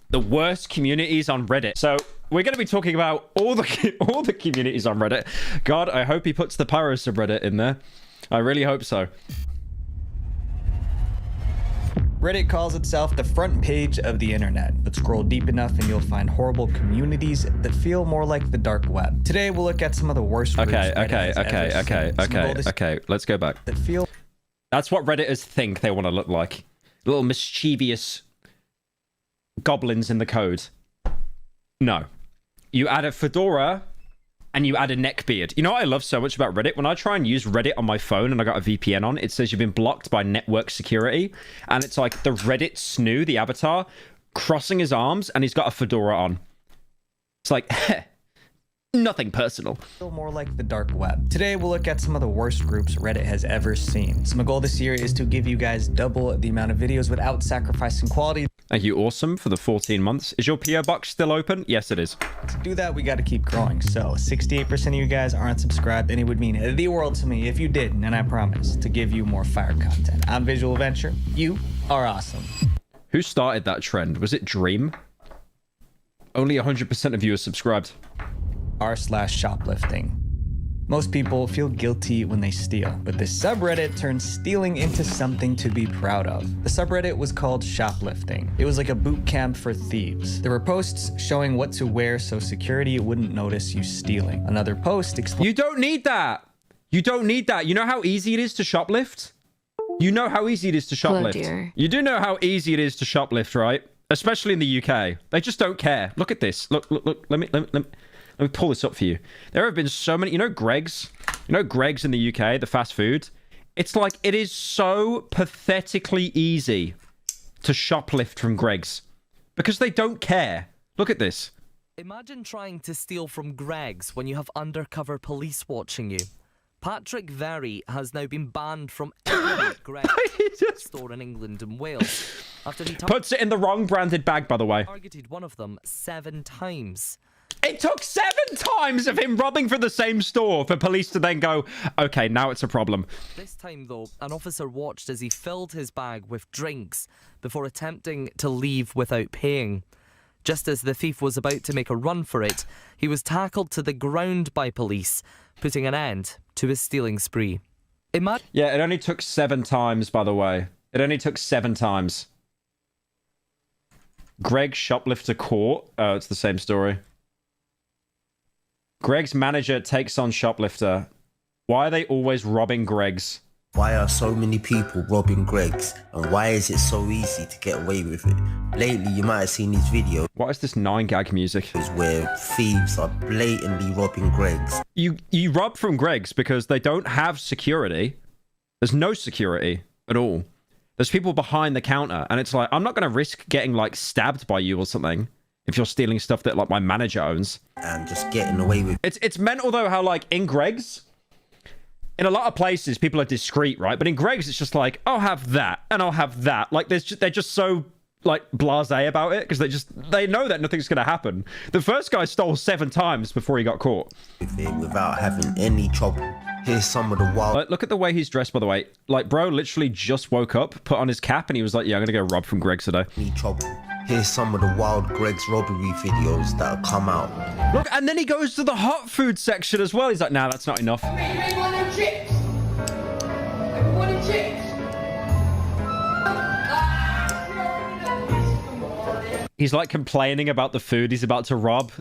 the worst communities on Reddit. So we're going to be talking about all the communities on Reddit. God, I hope he puts the Pyro subreddit in there. I really hope so. Reddit calls itself the front page of the internet, but scroll deep enough and you'll find horrible communities that feel more like the dark web. Today we'll look at some of the worst groups Okay, let's go back. That feel... That's what Redditors think they want to look like. Little mischievous goblins in the code. No. You add a fedora and you add a neckbeard. You know what I love so much about Reddit? When I try and use Reddit on my phone and I got a VPN on, it says you've been blocked by network security. And it's like the Reddit snoo, the avatar, crossing his arms and he's got a fedora on. It's like, heh. Nothing personal. Feel more like the dark web. Today we'll look at some of the worst groups Reddit has ever seen. So my goal this year is to give you guys double the amount of videos without sacrificing quality. Thank you, Awesome, for the 14 months. Is your PO box still open? Yes, it is. To do that, we got to keep growing. So 68% of you guys aren't subscribed, and it would mean the world to me if you did, and I promise to give you more fire content. I'm Visual Venture. You are awesome. Who started that trend? Was it Dream? Only 100% of you are subscribed. r/shoplifting. Most people feel guilty when they steal, but this subreddit turns stealing into something to be proud of. The subreddit was called Shoplifting. It was like a boot camp for thieves. There were posts showing what to wear so security wouldn't notice you stealing. Another post You don't need that. You don't need that. You know how easy it is to shoplift? You know how easy it is to shoplift. Oh, dear. You do know how easy it is to shoplift, right? Especially in the UK. They just don't care. Look at this. Look. Let me pull this up for you. There have been so many, Greg's in the UK, the fast food. It's like, it is so pathetically easy to shoplift from Greg's because they don't care. Look at this. Imagine trying to steal from Greg's when you have undercover police watching you. Patrick Very has now been banned from every Greg's store in England and Wales after he puts it in the wrong branded bag, by the way. Targeted one of them 7 times. It took 7 times of him robbing from the same store for police to then go, okay, now it's a problem. This time, though, an officer watched as he filled his bag with drinks before attempting to leave without paying. Just as the thief was about to make a run for it, he was tackled to the ground by police, putting an end to his stealing spree. Yeah, it only took 7 times, by the way. It only took 7 times. Greg shoplifter caught. Oh, it's the same story. Greg's manager takes on shoplifter. Why are they always robbing Greg's? Why are so many people robbing Greg's? And why is it so easy to get away with it? Lately, you might have seen these videos. What is this 9gag music? Where thieves are blatantly robbing Greg's. You rob from Greg's because they don't have security. There's no security at all. There's people behind the counter. And it's like, I'm not going to risk getting, like, stabbed by you or something if you're stealing stuff that, like, my manager owns. And just getting away with it. It's mental, though, how, like, in Greg's, in a lot of places, people are discreet, right? But in Greg's, it's just like, I'll have that, and I'll have that. Like, they're just so, like, blasé about it, because they know that nothing's going to happen. The first guy stole 7 times before he got caught. Without having any trouble. Here's some of the wild... Like, look at the way he's dressed, by the way. Like, bro literally just woke up, put on his cap, and he was like, yeah, I'm going to go rob from Greg's today. Any trouble. Here's some of the wild Greg's robbery videos that have come out. Look, and then he goes to the hot food section as well. He's like, nah, that's not enough. Chips. He's like complaining about the food he's about to rob.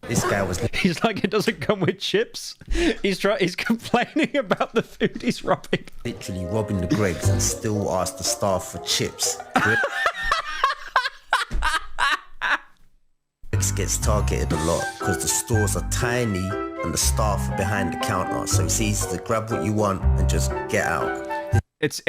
This guy was... He's like, it doesn't come with chips. He's complaining about the food he's robbing. Literally robbing the Greg's and still ask the staff for chips. Greg's gets targeted a lot because the stores are tiny and the staff are behind the counter, so it's easy to grab what you want and just get out. It's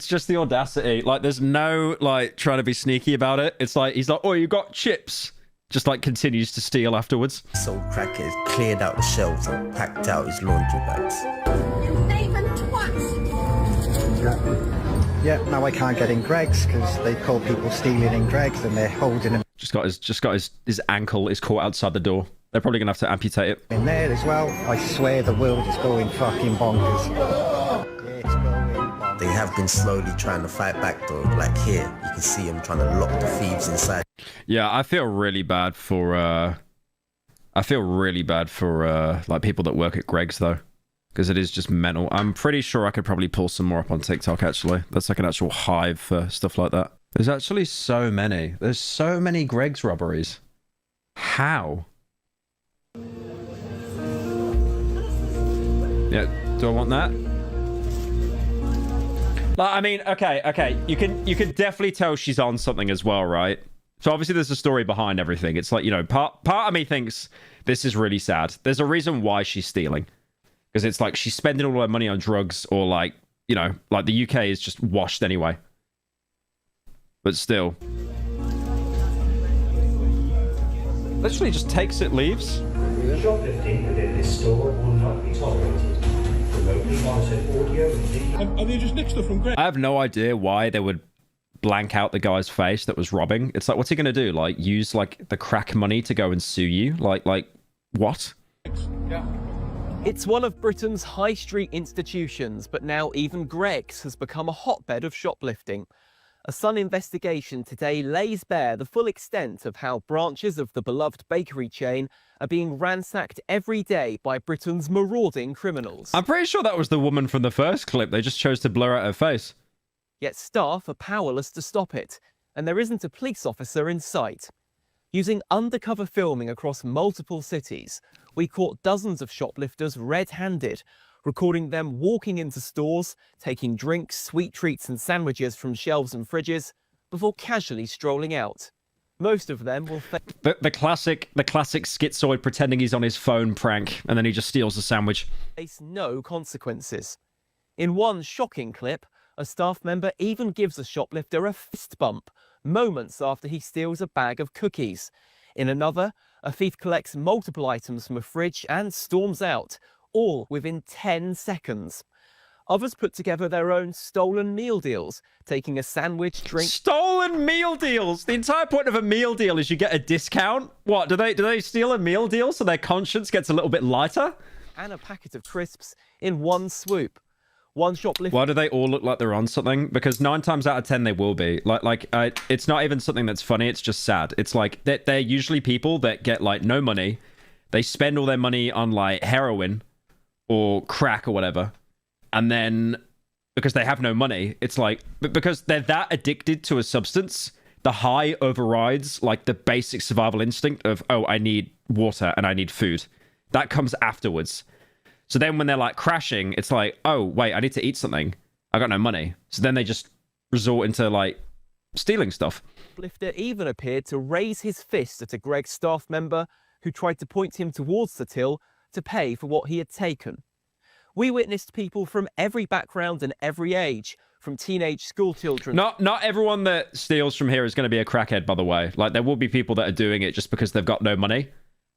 just the audacity. Like, there's no, like, trying to be sneaky about it. It's like, he's like, oh, you got chips. Just, like, continues to steal afterwards. So Cracker has cleared out the shelves and packed out his laundry bags. Yeah, now I can't get in Greg's because they call people stealing in Greg's and they're holding him. Just got his ankle is caught outside the door. They're probably gonna have to amputate it. In there as well, I swear the world is going fucking bonkers. Yeah, it's going bonkers. They have been slowly trying to fight back though. Like here, you can see them trying to lock the thieves inside. Yeah, I feel really bad for like people that work at Greg's though, because it is just mental. I'm pretty sure I could probably pull some more up on TikTok actually. That's like an actual hive for stuff like that. There's actually so many. There's so many Greg's robberies. How? Yeah, do I want that? Like, I mean, okay. You can definitely tell she's on something as well, right? So obviously there's a story behind everything. It's like, you know, part of me thinks this is really sad. There's a reason why she's stealing. Because it's like she's spending all her money on drugs, or like, you know, like the UK is just washed anyway. But still. Literally just takes it, leaves. Shoplifting within this store will not be tolerated. Remotely monitored audio and video. Are they just nicked stuff from Greg? I have no idea why they would blank out the guy's face that was robbing. It's like, what's he gonna do? Like, use like the crack money to go and sue you? Like what? Yeah. It's one of Britain's high street institutions, but now even Greg's has become a hotbed of shoplifting. A Sun investigation today lays bare the full extent of how branches of the beloved bakery chain are being ransacked every day by Britain's marauding criminals. I'm pretty sure that was the woman from the first clip. They just chose to blur out her face. Yet staff are powerless to stop it, and there isn't a police officer in sight. Using undercover filming across multiple cities, we caught dozens of shoplifters red-handed, recording them walking into stores, taking drinks, sweet treats and sandwiches from shelves and fridges, before casually strolling out. Most of them will the classic schizoid pretending he's on his phone prank, and then he just steals the sandwich. face no consequences. In one shocking clip, a staff member even gives a shoplifter a fist bump moments after he steals a bag of cookies. In another, a thief collects multiple items from a fridge and storms out, all within 10 seconds. Others put together their own stolen meal deals, taking a sandwich, drink... Stolen meal deals! The entire point of a meal deal is you get a discount? What, do they steal a meal deal so their conscience gets a little bit lighter? and a packet of crisps in one swoop. One shoplifter... Why do they all look like they're on something? Because 9 times out of 10 they will be. It's not even something that's funny, it's just sad. It's like, they're usually people that get, like, no money. They spend all their money on, like, heroin or crack or whatever. And then, because they have no money, it's like... Because they're that addicted to a substance, the high overrides, like, the basic survival instinct of, oh, I need water and I need food. That comes afterwards. So then when they're, like, crashing, it's like, oh, wait, I need to eat something. I got no money. So then they just resort into, like, stealing stuff. Shoplifter even appeared to raise his fist at a Greggs staff member who tried to point him towards the till to pay for what he had taken. We witnessed people from every background and every age, from teenage school children... Not everyone that steals from here is going to be a crackhead, by the way. Like, there will be people that are doing it just because they've got no money.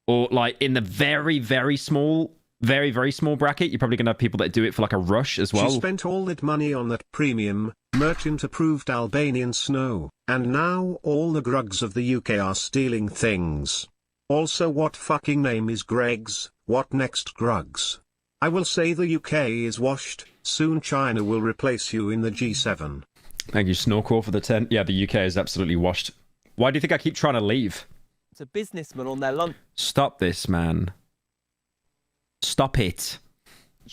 Or, like, in the very, very small bracket, you're probably going to have people that do it for, like, a rush as well. She spent all that money on that premium, merchant-approved Albanian snow, and now all the Grugs of the UK are stealing things. Also, what fucking name is Greggs? What next, Grugs? I will say the UK is washed. Soon China will replace you in the G7. Thank you, Snorkel, for the 10. Yeah, the UK is absolutely washed. Why do you think I keep trying to leave? ...to businessmen on their lunch Stop this, man. Stop it.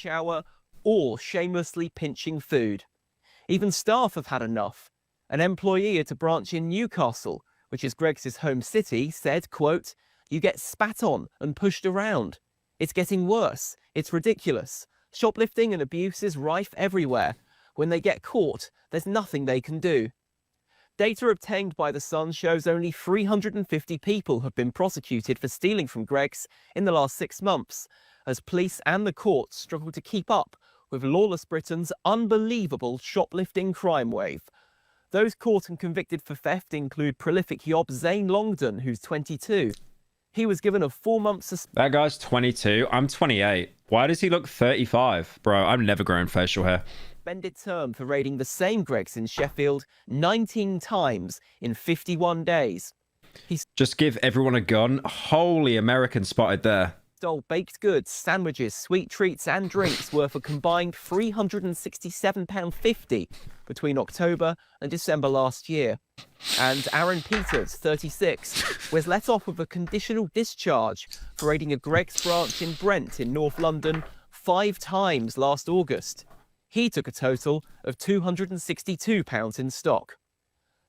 hour, all shamelessly pinching food. Even staff have had enough. An employee at a branch in Newcastle, which is Greggs' home city, said, quote, "You get spat on and pushed around. It's getting worse. It's ridiculous. Shoplifting and abuse is rife everywhere. When they get caught, there's nothing they can do." Data obtained by The Sun shows only 350 people have been prosecuted for stealing from Greggs in the last 6 months, as police and the courts struggle to keep up with lawless Britain's unbelievable shoplifting crime wave. Those caught and convicted for theft include prolific yob Zane Longdon, who's 22. He was given a 4-month suspension. That guy's 22. I'm 28. Why does he look 35? Bro, I'm never growing facial hair. Suspended term for raiding the same Greggs in Sheffield 19 times in 51 days. Just give everyone a gun. Holy American spotted there. stole baked goods, sandwiches, sweet treats and drinks worth a combined £367.50 between October and December last year. And Aaron Peters, 36, was let off with a conditional discharge for raiding a Greggs branch in Brent in North London 5 times last August. He took a total of £262 in stock.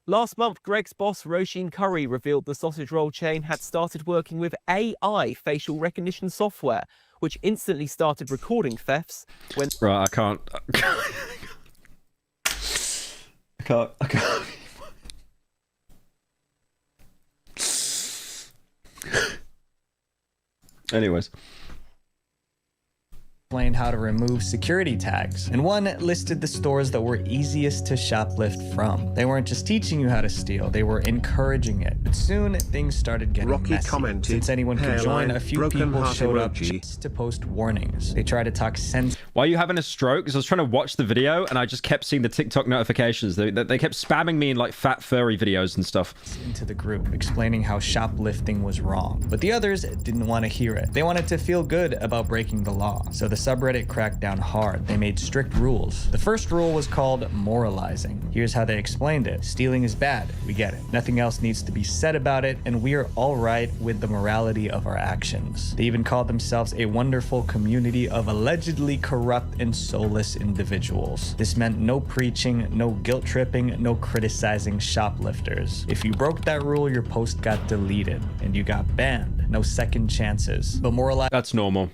Last month, Greggs boss Roisin Curry revealed the sausage roll chain had started working with AI facial recognition software, which instantly started recording thefts when... Right, I can't. I can't. Anyways. Explained how to remove security tags, and one listed the stores that were easiest to shoplift from. They weren't just teaching you how to steal, they were encouraging it. But soon, things started getting Rocky messy. commented, Since anyone could join, hairline, a few broken people heart showed up emoji. just to post warnings. They tried to talk sense Why are you having a stroke? Because I was trying to watch the video and I just kept seeing the TikTok notifications. They kept spamming me in like fat furry videos and stuff. into the group, explaining how shoplifting was wrong. But the others didn't want to hear it. They wanted to feel good about breaking the law. So the subreddit cracked down hard. They made strict rules. The first rule was called moralizing. Here's how they explained it. Stealing is bad. We get it. Nothing else needs to be said about it, and we are all right with the morality of our actions. They even called themselves a wonderful community of allegedly corrupt and soulless individuals. This meant no preaching, no guilt tripping, no criticizing shoplifters. If you broke that rule, your post got deleted and you got banned. No second chances. But That's normal.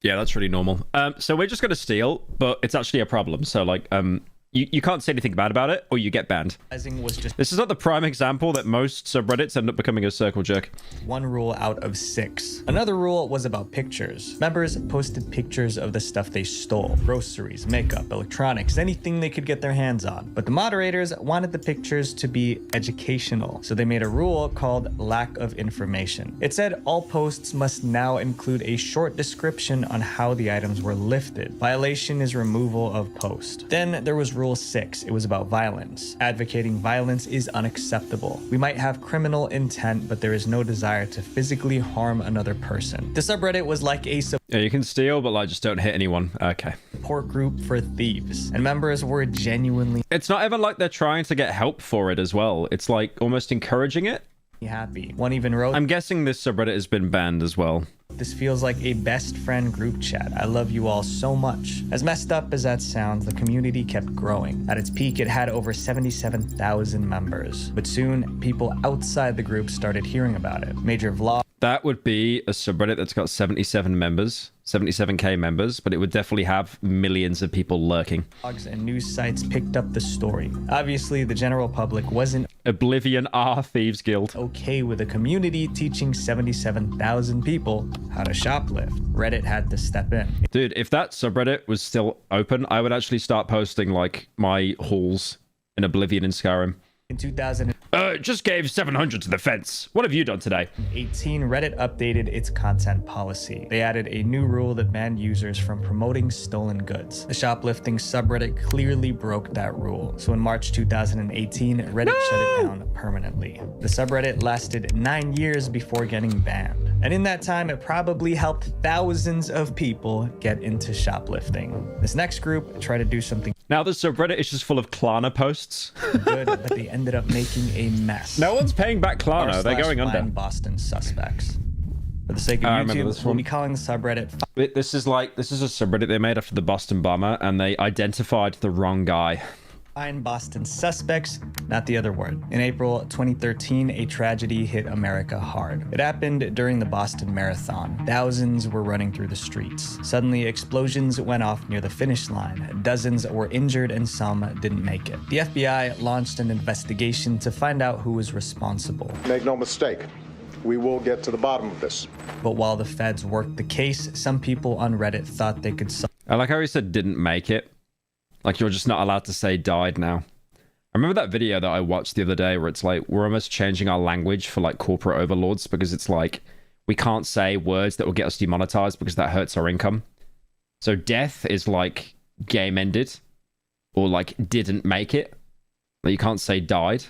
Yeah, that's really normal. So we're just going to steal, but it's actually a problem. So like, you can't say anything bad about it or you get banned. moralizing was just This is not the prime example that most subreddits end up becoming a circle jerk. one rule out of 6. Another rule was about pictures. Members posted pictures of the stuff they stole: groceries, makeup, electronics, anything they could get their hands on. But the moderators wanted the pictures to be educational, so they made a rule called lack of information. It said all posts must now include a short description on how the items were lifted. Violation is removal of post. Then there was Rule 6. It was about violence. Advocating violence is unacceptable. We might have criminal intent, but there is no desire to physically harm another person. The subreddit was like a Yeah, you can steal, but like just don't hit anyone. Okay. support group for thieves, and members were genuinely It's not even like they're trying to get help for it as well. It's like almost encouraging it. happy. One even wrote, I'm guessing this subreddit has been banned as well. "This feels like a best friend group chat. I love you all so much." As messed up as that sounds, the community kept growing. At its peak, it had over 77,000 members. But soon, people outside the group started hearing about it. Major vlogs, That would be a subreddit that's got 77 members, 77k members, but it would definitely have millions of people lurking. and news sites picked up the story. Obviously, the general public wasn't Oblivion R Thieves Guild. okay with a community teaching 77,000 people how to shoplift. Reddit had to step in. Dude, if that subreddit was still open, I would actually start posting like my hauls in Oblivion and Skyrim. In 2018, Just gave 700 to the fence. What have you done today? Reddit updated its content policy. They added a new rule that banned users from promoting stolen goods. The shoplifting subreddit clearly broke that rule. So in March 2018, Reddit shut it down permanently. The subreddit lasted 9 years before getting banned. And in that time, it probably helped thousands of people get into shoplifting. This next group tried to do something Now the subreddit is just full of Klarna posts. good, but they ended up making a mess. No one's paying back Klarna. They're going under. Boston suspects. For the sake of I remember YouTube, this we'll one. be calling the subreddit This is a subreddit they made after the Boston bomber, and they identified the wrong guy. Find Boston Suspects, not the other word. In April 2013, a tragedy hit America hard. It happened during the Boston Marathon. Thousands were running through the streets. Suddenly, explosions went off near the finish line. Dozens were injured and some didn't make it. The FBI launched an investigation to find out who was responsible. Make no mistake, we will get to the bottom of this. But while the feds worked the case, some people on Reddit thought they could solve I like how he said didn't make it. Like you're just not allowed to say died now. I remember that video that I watched the other day where it's like we're almost changing our language for like corporate overlords because it's like we can't say words that will get us demonetized because that hurts our income. So death is like game ended or like didn't make it. Like you can't say died.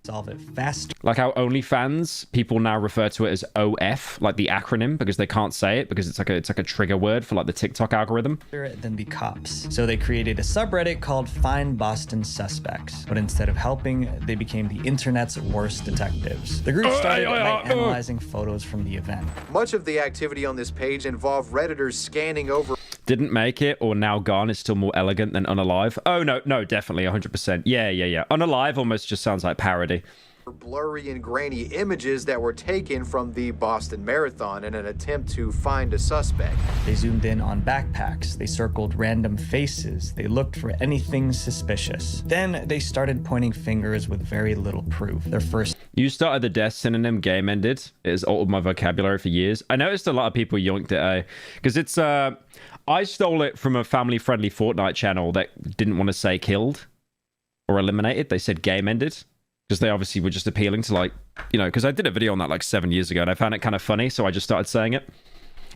solve it faster Like how OnlyFans, people now refer to it as OF, like the acronym, because they can't say it because it's like a trigger word for like the TikTok algorithm. than the cops. So they created a subreddit called Find Boston Suspects. But instead of helping, they became the internet's worst detectives. The group started by analyzing photos from the event. Much of the activity on this page involved Redditors scanning over Didn't make it or now gone is still more elegant than unalive. Oh, no, definitely 100%. Yeah. Unalive almost just sounds like parody. blurry and grainy images that were taken from the Boston Marathon in an attempt to find a suspect. They zoomed in on backpacks, they circled random faces, they looked for anything suspicious. Then they started pointing fingers with very little proof. Their first You started the death synonym game ended. It has altered my vocabulary for years. I noticed a lot of people yoinked it, because it's I stole it from a family-friendly Fortnite channel that didn't want to say killed or eliminated. They said game ended. Because they obviously were just appealing to, like, you know, because I did a video on that like 7 years ago and I found it kind of funny, so I just started saying it.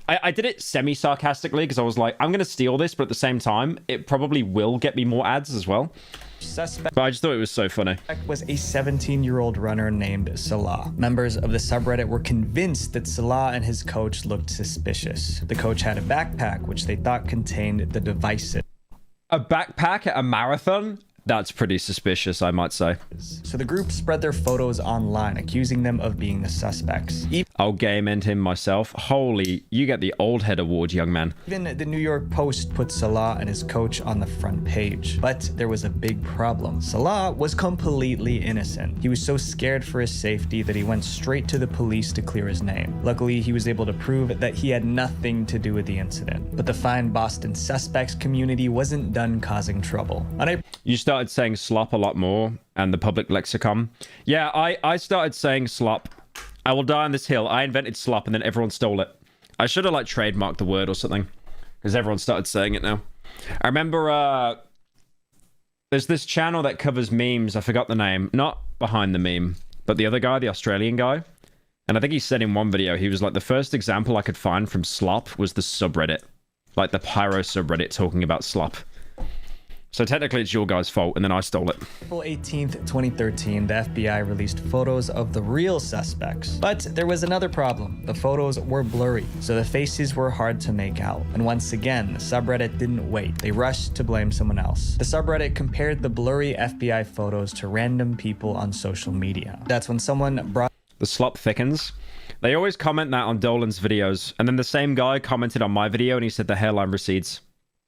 I did it semi-sarcastically because I was like, I'm going to steal this, but at the same time, it probably will get me more ads as well. suspect But I just thought it was so funny. was a 17-year-old runner named Salah. Members of the subreddit were convinced that Salah and his coach looked suspicious. The coach had a backpack which they thought contained the devices. A backpack at a marathon? That's pretty suspicious, I might say. So the group spread their photos online, accusing them of being the suspects. I'll game end him myself. Holy, you get the old head award, young man. Even the New York Post put Salah and his coach on the front page. But there was a big problem. Salah was completely innocent. He was so scared for his safety that he went straight to the police to clear his name. Luckily, he was able to prove that he had nothing to do with the incident. But the Find Boston Suspects community wasn't done causing trouble. You started saying slop a lot more, and the public lexicon. Yeah, I started saying slop. I will die on this hill. I invented slop, and then everyone stole it. I should have, like, trademarked the word or something, because everyone started saying it now. I remember, there's this channel that covers memes. I forgot the name. Not Behind the Meme, but the other guy, the Australian guy. And I think he said in one video, he was like, the first example I could find from slop was the subreddit. Like, the Pyro subreddit talking about slop. So technically it's your guy's fault, and then I stole it. April 18th, 2013, the FBI released photos of the real suspects. But there was another problem. The photos were blurry, so the faces were hard to make out. And once again, the subreddit didn't wait. They rushed to blame someone else. The subreddit compared the blurry FBI photos to random people on social media. That's when someone brought... The slop thickens. They always comment that on Dolan's videos, and then the same guy commented on my video and he said the hairline recedes.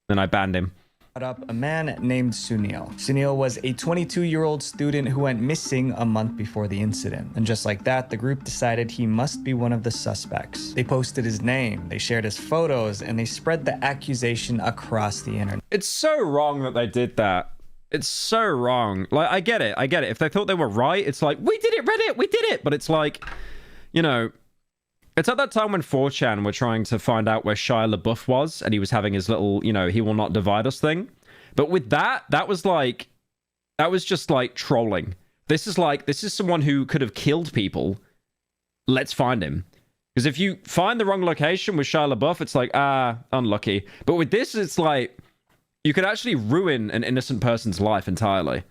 Then I banned him. Up a man named Sunil. Sunil was a 22-year-old student who went missing a month before the incident. And just like that, the group decided he must be one of the suspects. They posted his name, they shared his photos, and they spread the accusation across the internet. It's so wrong that they did that. It's so wrong. Like, I get it. If they thought they were right, it's like, we did it, Reddit, we did it. But it's like, you know, it's at that time when 4chan were trying to find out where Shia LaBeouf was, and he was having his little, you know, he will not divide us thing. But with that was like, that was just like trolling. This is someone who could have killed people. Let's find him. Because if you find the wrong location with Shia LaBeouf, it's like, unlucky. But with this, it's like, you could actually ruin an innocent person's life entirely.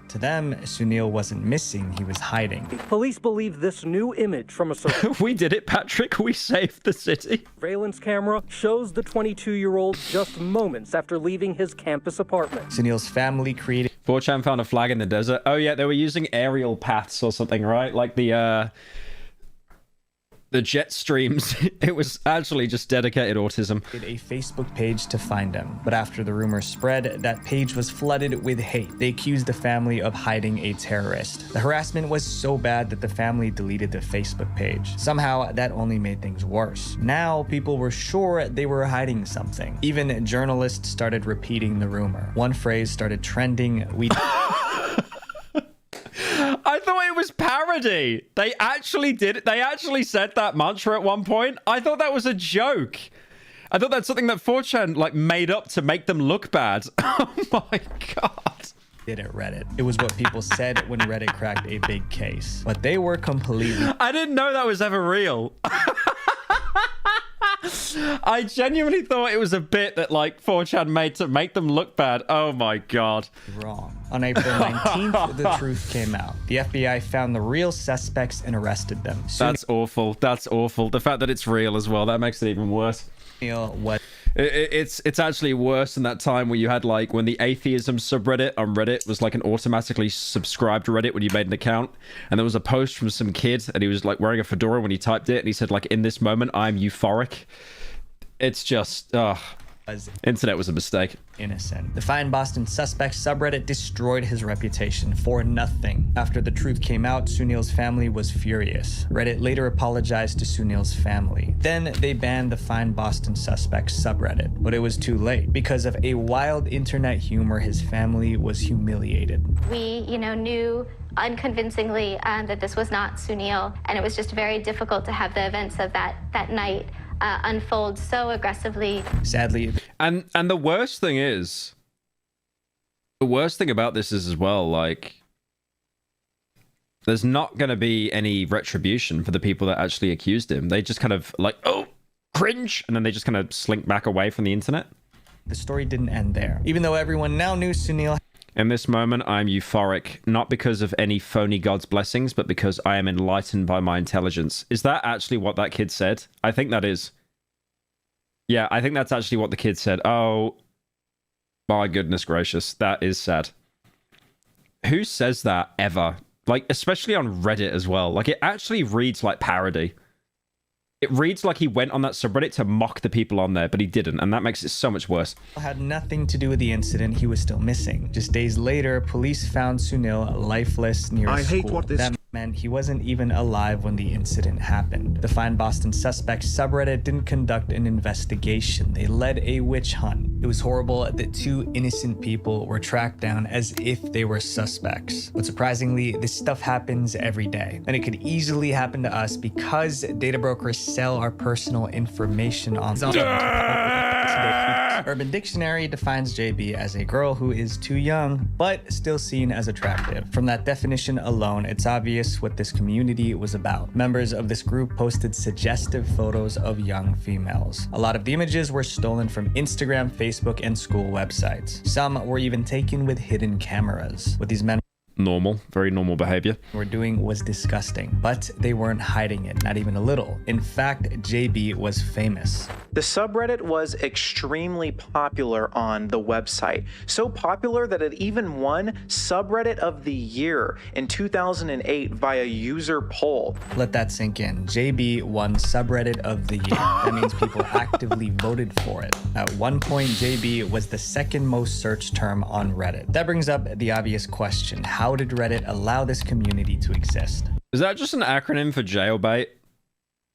To them, Sunil wasn't missing, he was hiding. Police believe this new image from a We did it, Patrick. We saved the city. surveillance camera shows the 22-year-old just moments after leaving his campus apartment. Sunil's family created... 4chan found a flag in the desert. Oh yeah, they were using aerial paths or something, right? Like the jet streams. It was actually just dedicated autism. A Facebook page to find him. But after the rumor spread, that page was flooded with hate. They accused the family of hiding a terrorist. The harassment was so bad that the family deleted the Facebook page. Somehow, that only made things worse. Now, people were sure they were hiding something. Even journalists started repeating the rumor. One phrase started trending. I thought it was parody. They actually did it. They actually said that mantra at one point. I thought that was a joke. I thought that's something that 4chan like made up to make them look bad. Oh my god. Did at Reddit. It was what people said when Reddit cracked a big case. But they were completely... I didn't know that was ever real. I genuinely thought it was a bit that like 4chan made to make them look bad. Oh my god. Wrong. On April 19th, the truth came out. The FBI found the real suspects and arrested them. That's awful. That's awful. The fact that it's real as well, that makes it even worse. It's actually worse than that time where you had like when the atheism subreddit on Reddit was like an automatically subscribed Reddit when you made an account, and there was a post from some kid and he was like wearing a fedora when he typed it, and he said like, in this moment I'm euphoric. It's just internet was a mistake. Innocent. The Find Boston Suspects subreddit destroyed his reputation for nothing. After the truth came out, Sunil's family was furious. Reddit later apologized to Sunil's family. Then they banned the Find Boston Suspects subreddit, but it was too late. Because of a wild internet humor, his family was humiliated. We, knew unconvincingly that this was not Sunil, and it was just very difficult to have the events of that night unfold so aggressively. Sadly. And the worst thing about this is as well, like, there's not going to be any retribution for the people that actually accused him. They just kind of like, oh, cringe, and then they just kind of slink back away from the internet. The story didn't end there. Even though everyone now knew Sunil. In this moment, I'm euphoric, not because of any phony God's blessings, but because I am enlightened by my intelligence. Is that actually what that kid said? I think that is. Yeah, I think that's actually what the kid said. Oh, my goodness gracious. That is sad. Who says that ever? Like, especially on Reddit as well. Like, it actually reads like parody. It reads like he went on that subreddit to mock the people on there, but he didn't, and that makes it so much worse. Had nothing to do with the incident. He was still missing. Just days later, police found Sunil lifeless near a school. That meant he wasn't even alive when the incident happened. The Find Boston Suspects subreddit didn't conduct an investigation. They led a witch hunt. It was horrible that two innocent people were tracked down as if they were suspects. But surprisingly, this stuff happens every day, and it could easily happen to us because data brokers sell our personal information on Urban Dictionary defines JB as a girl who is too young, but still seen as attractive. From that definition alone, it's obvious what this community was about. Members of this group posted suggestive photos of young females. A lot of the images were stolen from Instagram, Facebook, and school websites. Some were even taken with hidden cameras. What these men very normal behavior were doing was disgusting, but they weren't hiding it, not even a little. In fact, JB was famous. The subreddit was extremely popular on the website, so popular that it even won Subreddit of the Year in 2008 via user poll. Let that sink in. JB won Subreddit of the Year. That means people actively voted for it. At one point, JB was the second most searched term on Reddit. That brings up the obvious question: how did Reddit allow this community to exist? Is that just an acronym for jailbait?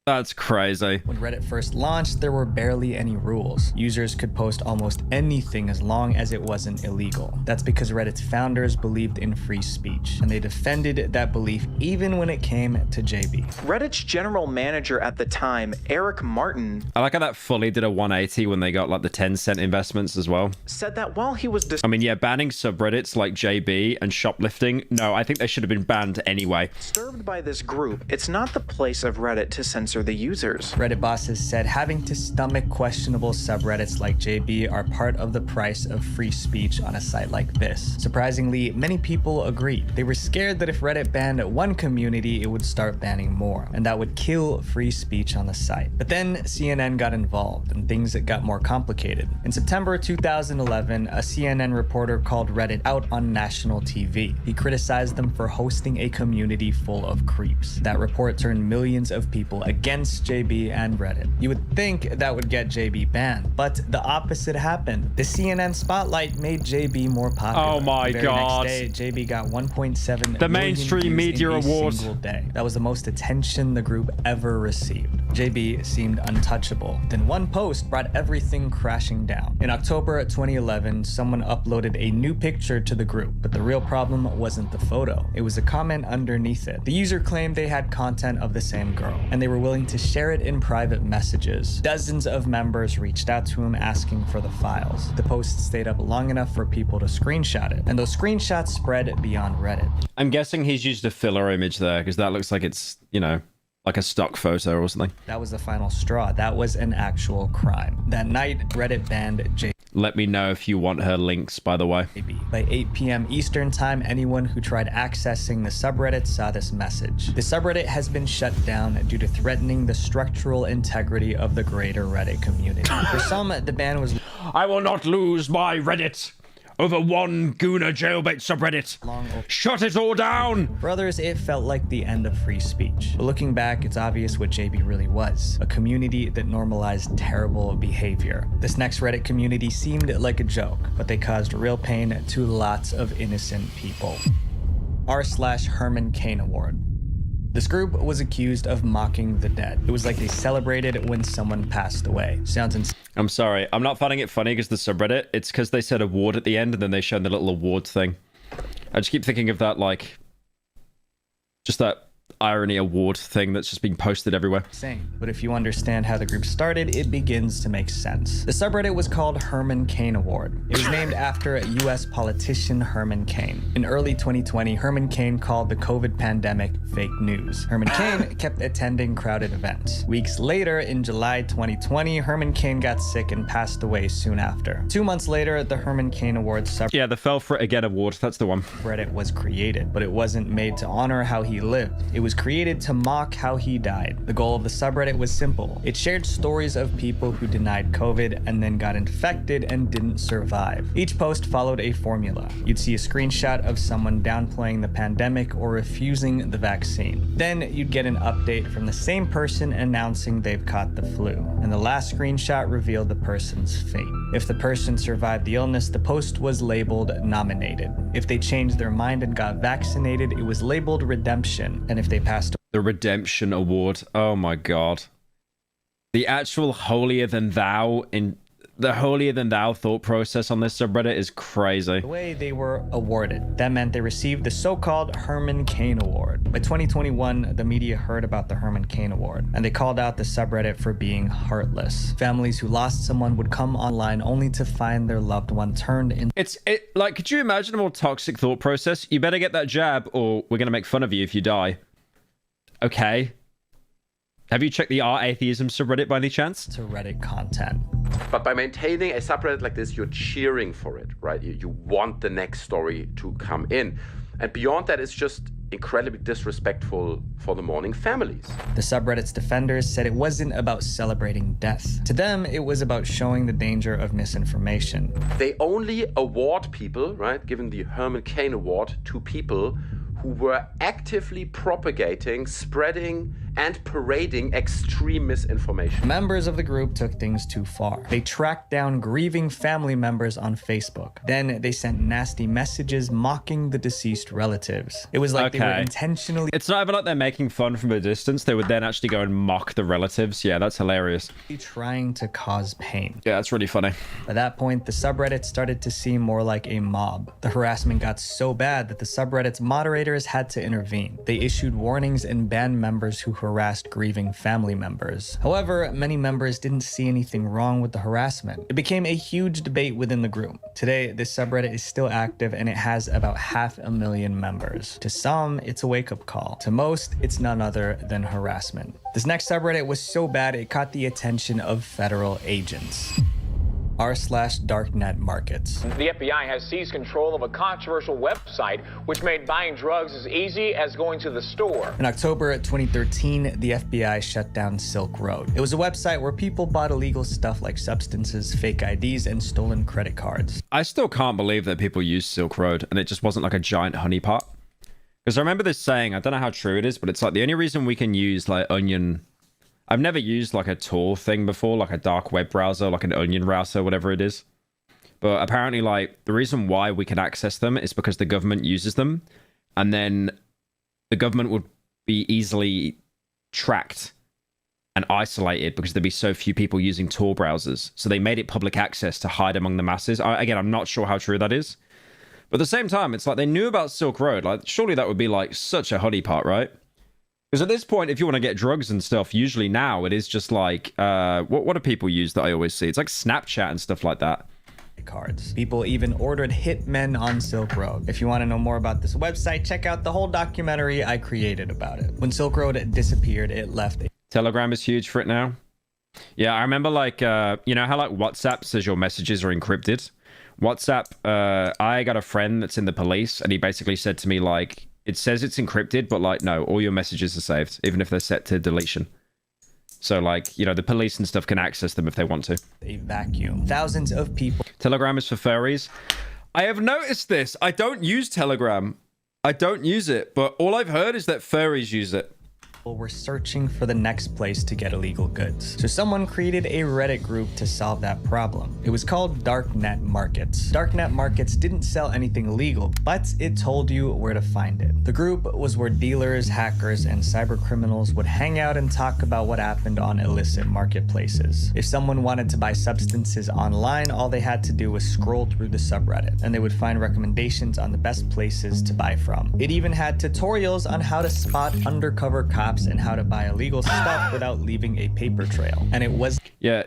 That's crazy. When Reddit first launched, there were barely any rules. Users could post almost anything as long as it wasn't illegal. That's because Reddit's founders believed in free speech, and they defended that belief even when it came to JB. Reddit's general manager at the time, Eric Martin, I like how that fully did a 180 when they got like the 10-cent investments as well. Said that while he was banning subreddits like JB and shoplifting, no, I think they should have been banned anyway. Disturbed by this group, it's not the place of Reddit to censor the users. Reddit bosses said having to stomach questionable subreddits like JB are part of the price of free speech on a site like this. Surprisingly, many people agreed. They were scared that if Reddit banned one community, it would start banning more, and that would kill free speech on the site. But then CNN got involved, and things got more complicated. In September 2011, a CNN reporter called Reddit out on national TV. He criticized them for hosting a community full of creeps. That report turned millions of people against JB and Reddit. You would think that would get JB banned, but the opposite happened. The CNN spotlight made JB more popular. Oh my god. The very next day, JB got 1.7 the mainstream media awards. Single day. That was the most attention the group ever received. JB seemed untouchable. Then one post brought everything crashing down. In October 2011, someone uploaded a new picture to the group, but the real problem wasn't the photo. It was a comment underneath it. The user claimed they had content of the same girl, and they were willing to share it in private messages. Dozens of members reached out to him asking for the files. The post stayed up long enough for people to screenshot it, and those screenshots spread beyond Reddit. I'm guessing he's used a filler image there because that looks like it's, like a stock photo or something. That was the final straw. That was an actual crime. That night, Reddit banned JB. Let me know if you want her links, by the way. By 8 p.m. Eastern time, anyone who tried accessing the subreddit saw this message. The subreddit has been shut down due to threatening the structural integrity of the greater Reddit community. For some, the ban was... I will not lose my Reddit over one Gooner jailbait subreddit. Shut it all down! For others, it felt like the end of free speech. But looking back, it's obvious what JB really was. A community that normalized terrible behavior. This next Reddit community seemed like a joke, but they caused real pain to lots of innocent people. r/Herman Cain Award. This group was accused of mocking the dead. It was like they celebrated when someone passed away. Sounds insane. I'm sorry. I'm not finding it funny because the subreddit. It's because they said award at the end and then they showed the little award thing. I just keep thinking of that, like, just that irony award thing that's just being posted everywhere. But if you understand how the group started, it begins to make sense. The subreddit was called Herman Cain Award. It was named after US politician Herman Cain. In early 2020, Herman Cain called the COVID pandemic fake news. Herman Cain kept attending crowded events. Weeks later, in July 2020, Herman Cain got sick and passed away soon after. 2 months later, the Herman Cain Award subreddit, yeah, the Fell For It Again award, that's the one. Was created, but it wasn't made to honor how he lived. It was created to mock how he died. The goal of the subreddit was simple. It shared stories of people who denied COVID and then got infected and didn't survive. Each post followed a formula. You'd see a screenshot of someone downplaying the pandemic or refusing the vaccine. Then you'd get an update from the same person announcing they've caught the flu. And the last screenshot revealed the person's fate. If the person survived the illness, the post was labeled nominated. If they changed their mind and got vaccinated, it was labeled redemption. And if they passed away, the Redemption Award. Oh my god. The actual holier than thou thought process on this subreddit is crazy. the way they were awarded. That meant they received the so-called Herman Cain Award. By 2021, the media heard about the Herman Cain Award, and they called out the subreddit for being heartless. Families who lost someone would come online only to find their loved one turned into... Like, could you imagine a more toxic thought process? You better get that jab or we're gonna make fun of you if you die. Okay. Have you checked the R-Atheism subreddit by any chance? To Reddit content. But by maintaining a subreddit like this, you're cheering for it, right? You want the next story to come in. And beyond that, it's just incredibly disrespectful for the mourning families. The subreddit's defenders said it wasn't about celebrating death. To them, it was about showing the danger of misinformation. They only award people, right, given the Herman Cain Award, to people who were actively propagating, spreading, and parading extreme misinformation. Members of the group took things too far. They tracked down grieving family members on Facebook. Then they sent nasty messages mocking the deceased relatives. It was like they were intentionally... It's not even like they're making fun from a distance. They would then actually go and mock the relatives. Yeah, that's hilarious. Trying to cause pain. Yeah, that's really funny. By that point, the subreddit started to seem more like a mob. The harassment got so bad that the subreddit's moderators had to intervene. They issued warnings and banned members who harassed grieving family members. However, many members didn't see anything wrong with the harassment. It became a huge debate within the group. Today, this subreddit is still active and it has about 500,000 members. To some, it's a wake-up call. To most, it's none other than harassment. This next subreddit was so bad it caught the attention of federal agents. r/darknet markets. The FBI has seized control of a controversial website which made buying drugs as easy as going to the store. In October 2013, the FBI shut down Silk Road. It was a website where people bought illegal stuff like substances, fake IDs, and stolen credit cards. I still can't believe that people use Silk Road and it just wasn't like a giant honeypot. Because I remember this saying, I don't know how true it is, but it's like the only reason we can use like Onion... I've never used like a Tor thing before, like a dark web browser, like an Onion browser, whatever it is. But apparently, like, the reason why we can access them is because the government uses them. And then the government would be easily tracked and isolated because there'd be so few people using Tor browsers. So they made it public access to hide among the masses. Again, I'm not sure how true that is. But at the same time, it's like they knew about Silk Road. Like, surely that would be like such a honeypot, right? Because at this point, if you want to get drugs and stuff, usually now it is just like, what do people use that I always see? It's like Snapchat and stuff like that. cards. People even ordered hitmen on Silk Road. If you want to know more about this website, check out the whole documentary I created about it. When Silk Road disappeared, it left a Telegram is huge for it now. Yeah, I remember like, you know how like WhatsApp says your messages are encrypted? WhatsApp, I got a friend that's in the police and he basically said to me like, it says it's encrypted, but like, no, all your messages are saved, even if they're set to deletion. So like, you know, the police and stuff can access them if they want to. A vacuum. Thousands of people. Telegram is for furries. I have noticed this. I don't use Telegram. I don't use it, but all I've heard is that furries use it. Were searching for the next place to get illegal goods. So someone created a Reddit group to solve that problem. It was called Darknet Markets. Darknet Markets didn't sell anything illegal, but it told you where to find it. The group was where dealers, hackers, and cyber criminals would hang out and talk about what happened on illicit marketplaces. If someone wanted to buy substances online, all they had to do was scroll through the subreddit, and they would find recommendations on the best places to buy from. It even had tutorials on how to spot undercover cops and how to buy illegal stuff without leaving a paper trail. And it was... Yeah.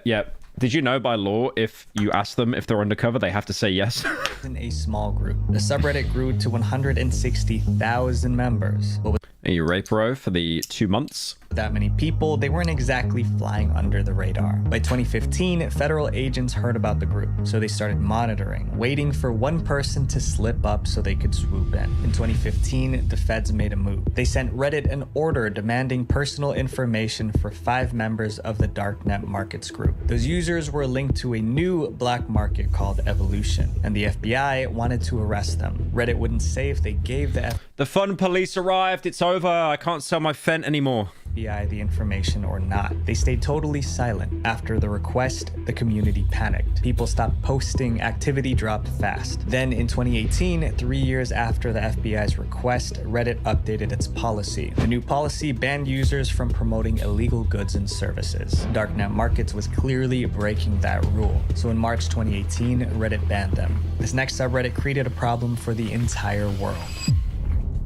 Did you know by law, if you ask them if they're undercover, they have to say yes? In a small group. The subreddit grew to 160,000 members. But with a rape row for the 2 months. That many people, they weren't exactly flying under the radar. By 2015, federal agents heard about the group, so they started monitoring, waiting for one person to slip up so they could swoop in. In 2015, the feds made a move. They sent Reddit an order demanding personal information for 5 members of the Darknet Markets group. Those users were linked to a new black market called Evolution, and the FBI wanted to arrest them. Reddit wouldn't say if they gave the fun police arrived, it's over, I can't sell my fent anymore. FBI the information or not. They stayed totally silent. After the request, the community panicked. People stopped posting, activity dropped fast. Then in 2018, 3 years after the FBI's request, Reddit updated its policy. The new policy banned users from promoting illegal goods and services. Darknet Markets was clearly breaking that rule. So in March 2018, Reddit banned them. This next subreddit created a problem for the entire world.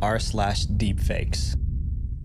r/deepfakes.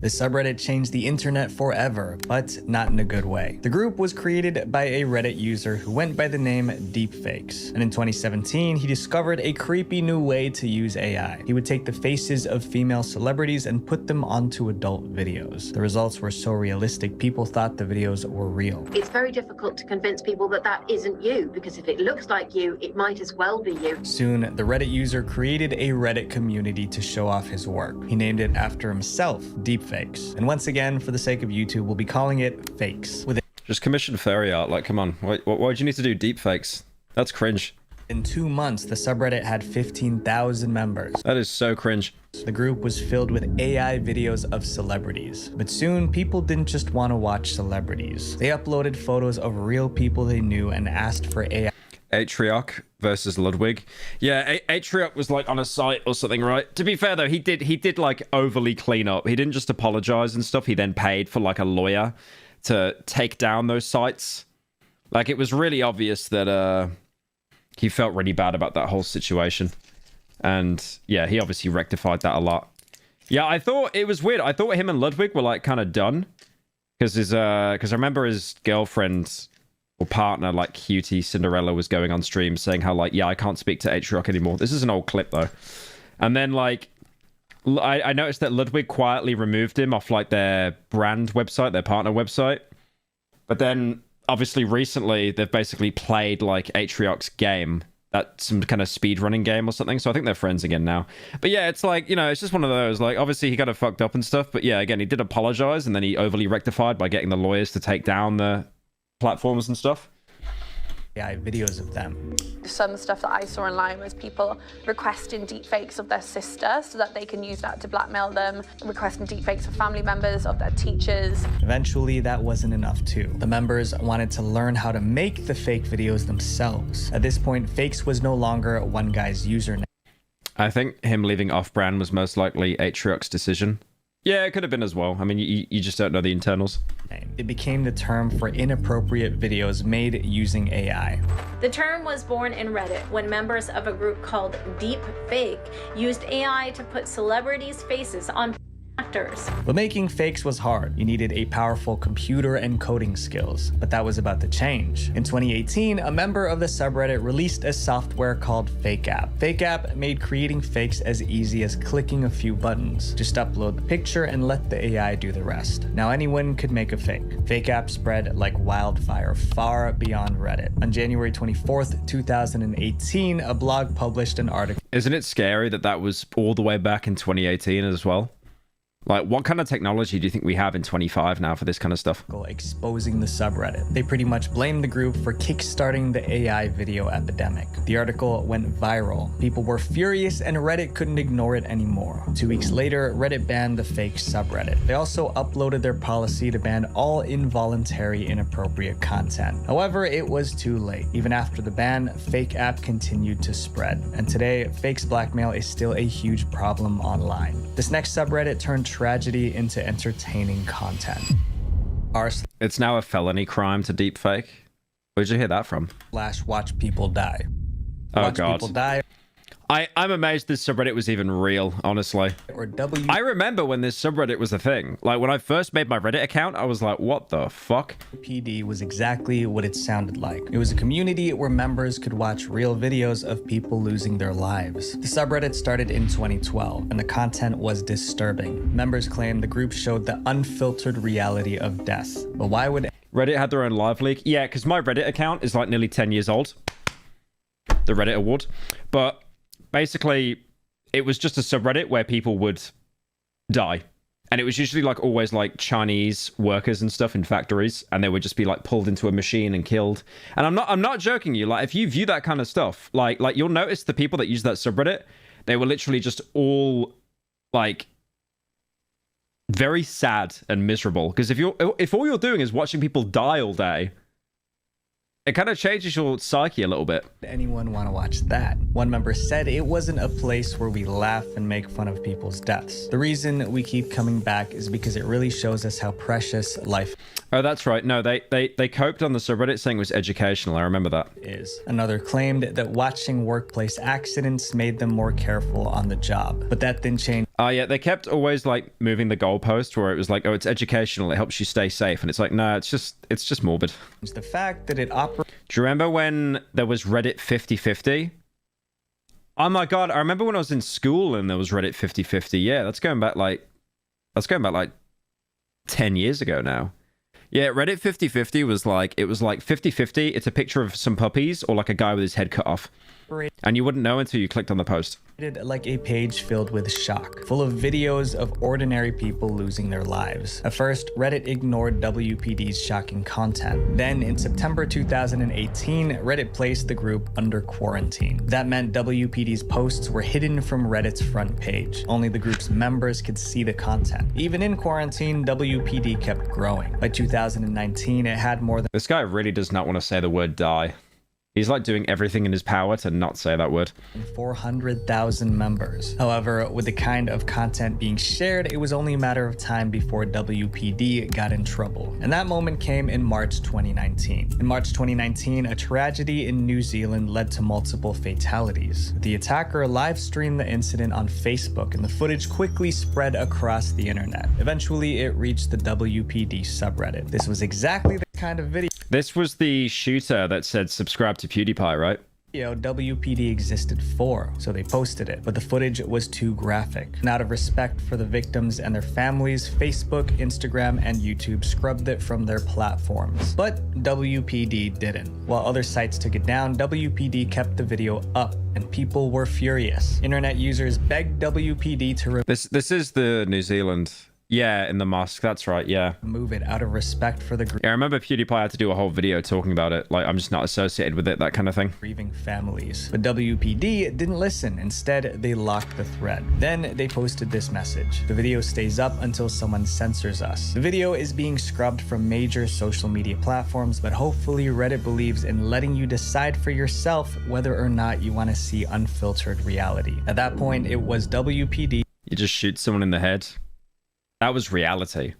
The subreddit changed the internet forever, but not in a good way. The group was created by a Reddit user who went by the name Deepfakes, and in 2017, he discovered a creepy new way to use AI. He would take the faces of female celebrities and put them onto adult videos. The results were so realistic, people thought the videos were real. It's very difficult to convince people that that isn't you, because if it looks like you, it might as well be you. Soon, the Reddit user created a Reddit community to show off his work. He named it after himself, Deepfakes. And once again, for the sake of YouTube, we'll be calling it Fakes. Just commission fairy art, like, come on. Why'd you need to do deep fakes? That's cringe. In 2 months, the subreddit had 15,000 members. That is so cringe. The group was filled with AI videos of celebrities. But soon, people didn't just want to watch celebrities. They uploaded photos of real people they knew and asked for AI. Atriarch versus Ludwig. Yeah, Atriarch was like on a site or something, right? To be fair though, he did like overly clean up. He didn't just apologize and stuff. He then paid for like a lawyer to take down those sites. Like it was really obvious that he felt really bad about that whole situation. And yeah, he obviously rectified that a lot. Yeah, I thought it was weird. I thought him and Ludwig were like kind of done because I remember his girlfriend or partner, like Cutie Cinderella, was going on stream saying how like, yeah, I can't speak to Atriarch anymore. This is an old clip though. And then like, I noticed that Ludwig quietly removed him off like their brand website, their partner website. But then obviously recently they've basically played like Atriarch's game, that some kind of speedrunning game or something. So I think they're friends again now. But yeah, it's like, you know, it's just one of those, like, obviously he kind of fucked up and stuff. But yeah, again, he did apologize and then he overly rectified by getting the lawyers to take down the platforms and stuff. AI videos of them. Some stuff that I saw online was people requesting deepfakes of their sister so that they can use that to blackmail them, requesting deepfakes of family members, of their teachers. Eventually, that wasn't enough too. The members wanted to learn how to make the fake videos themselves. At this point, Fakes was no longer one guy's username. I think him leaving off-brand was most likely Atriarch's decision. Yeah, it could have been as well. I mean, you just don't know the internals. It became the term for inappropriate videos made using AI. The term was born in Reddit when members of a group called Deep Fake used AI to put celebrities' faces on actors. But making fakes was hard. You needed a powerful computer and coding skills, but that was about to change. In 2018, a member of the subreddit released a software called FakeApp. FakeApp made creating fakes as easy as clicking a few buttons. Just upload the picture and let the AI do the rest. Now anyone could make a fake. FakeApp spread like wildfire far beyond Reddit. On January 24th, 2018, a blog published an article. Isn't it scary that that was all the way back in 2018 as well? Like, what kind of technology do you think we have in 25 now for this kind of stuff? Exposing the subreddit. They pretty much blamed the group for kickstarting the AI video epidemic. The article went viral. People were furious and Reddit couldn't ignore it anymore. 2 weeks later, Reddit banned the fake subreddit. They also uploaded their policy to ban all involuntary inappropriate content. However, it was too late. Even after the ban, FakeApp continued to spread. And today, fakes blackmail is still a huge problem online. This next subreddit turned tragedy into entertaining content. It's now a felony crime to deepfake. Where'd you hear that from? Watch people die. Oh god. People die. I'm amazed this subreddit was even real, honestly. I remember when this subreddit was a thing. Like, when I first made my Reddit account, I was like, what the fuck? PD was exactly what it sounded like. It was a community where members could watch real videos of people losing their lives. The subreddit started in 2012, and the content was disturbing. Members claimed the group showed the unfiltered reality of death. But why would... Reddit had their own live leak? Yeah, because my Reddit account is like nearly 10 years old. The Reddit award. But... basically, it was just a subreddit where people would die. And it was usually like always like Chinese workers and stuff in factories, and they would just be like pulled into a machine and killed. And I'm not joking you. Like, if you view that kind of stuff, like you'll notice the people that use that subreddit, they were literally just all like very sad and miserable. Because if all you're doing is watching people die all day, it kind of changes your psyche a little bit. Anyone want to watch that? One member said it wasn't a place where we laugh and make fun of people's deaths. The reason we keep coming back is because it really shows us how precious life Oh, that's right. No, they coped on the subreddit saying it was educational. I remember that. Is. Another claimed that watching workplace accidents made them more careful on the job, but that didn't change. Oh, yeah, they kept always like moving the goalpost where it was like, oh, it's educational, it helps you stay safe, and it's like, no, it's just morbid. The fact that it operates. Do you remember when there was Reddit 50/50? Oh my god, I remember when I was in school and there was Reddit 50/50. Yeah, that's going back like 10 years ago now. Yeah, Reddit 50/50 was like, it was like 50/50, it's a picture of some puppies or like a guy with his head cut off. And you wouldn't know until you clicked on the post. Like a page filled with shock, full of videos of ordinary people losing their lives. At first, Reddit ignored WPD's shocking content. Then, in September 2018, Reddit placed the group under quarantine. That meant WPD's posts were hidden from Reddit's front page. Only the group's members could see the content. Even in quarantine, WPD kept growing. By 2019, it had more than... This guy really does not want to say the word die. He's like doing everything in his power to not say that word. 400,000 members. However, with the kind of content being shared, it was only a matter of time before WPD got in trouble. And that moment came in March 2019. In March 2019, a tragedy in New Zealand led to multiple fatalities. The attacker live streamed the incident on Facebook, and the footage quickly spread across the internet. Eventually, it reached the WPD subreddit. This was exactly the kind of video. This was the shooter that said subscribe to PewDiePie, right? WPD existed for, so they posted it, but the footage was too graphic. And out of respect for the victims and their families, Facebook, Instagram, and YouTube scrubbed it from their platforms. But WPD didn't. While other sites took it down, WPD kept the video up, and people were furious. Internet users begged WPD to This is the New Zealand... Yeah, in the mosque. That's right, yeah. Move it out of respect for the group. Yeah, I remember PewDiePie had to do a whole video talking about it. Like, I'm just not associated with it, that kind of thing. Grieving families. But WPD didn't listen. Instead, they locked the thread. Then they posted this message. The video stays up until someone censors us. The video is being scrubbed from major social media platforms, but hopefully Reddit believes in letting you decide for yourself whether or not you want to see unfiltered reality. At that point, it was WPD. You just shoot someone in the head. That was reality.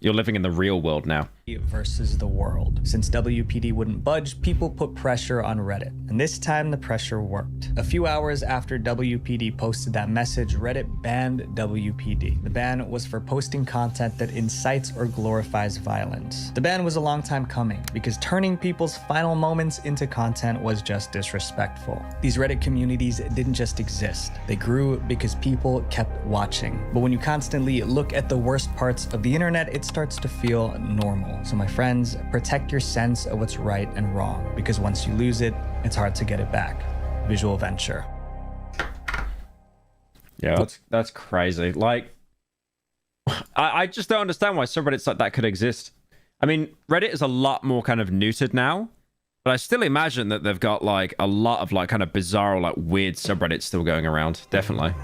You're living in the real world now. versus the world. Since WPD wouldn't budge, people put pressure on Reddit, and this time the pressure worked. A few hours after WPD posted that message, Reddit banned WPD. The ban was for posting content that incites or glorifies violence. The ban was a long time coming because turning people's final moments into content was just disrespectful. These Reddit communities didn't just exist. They grew because people kept watching. But when you constantly look at the worst parts of the internet, it starts to feel normal. So my friends, protect your sense of what's right and wrong, because once you lose it, it's hard to get it back. Visual Venture. Yeah, that's crazy. Like, I just don't understand why subreddits like that could exist. I mean, Reddit is a lot more kind of neutered now, but I still imagine that they've got like a lot of like kind of bizarre, like weird subreddits still going around. Definitely.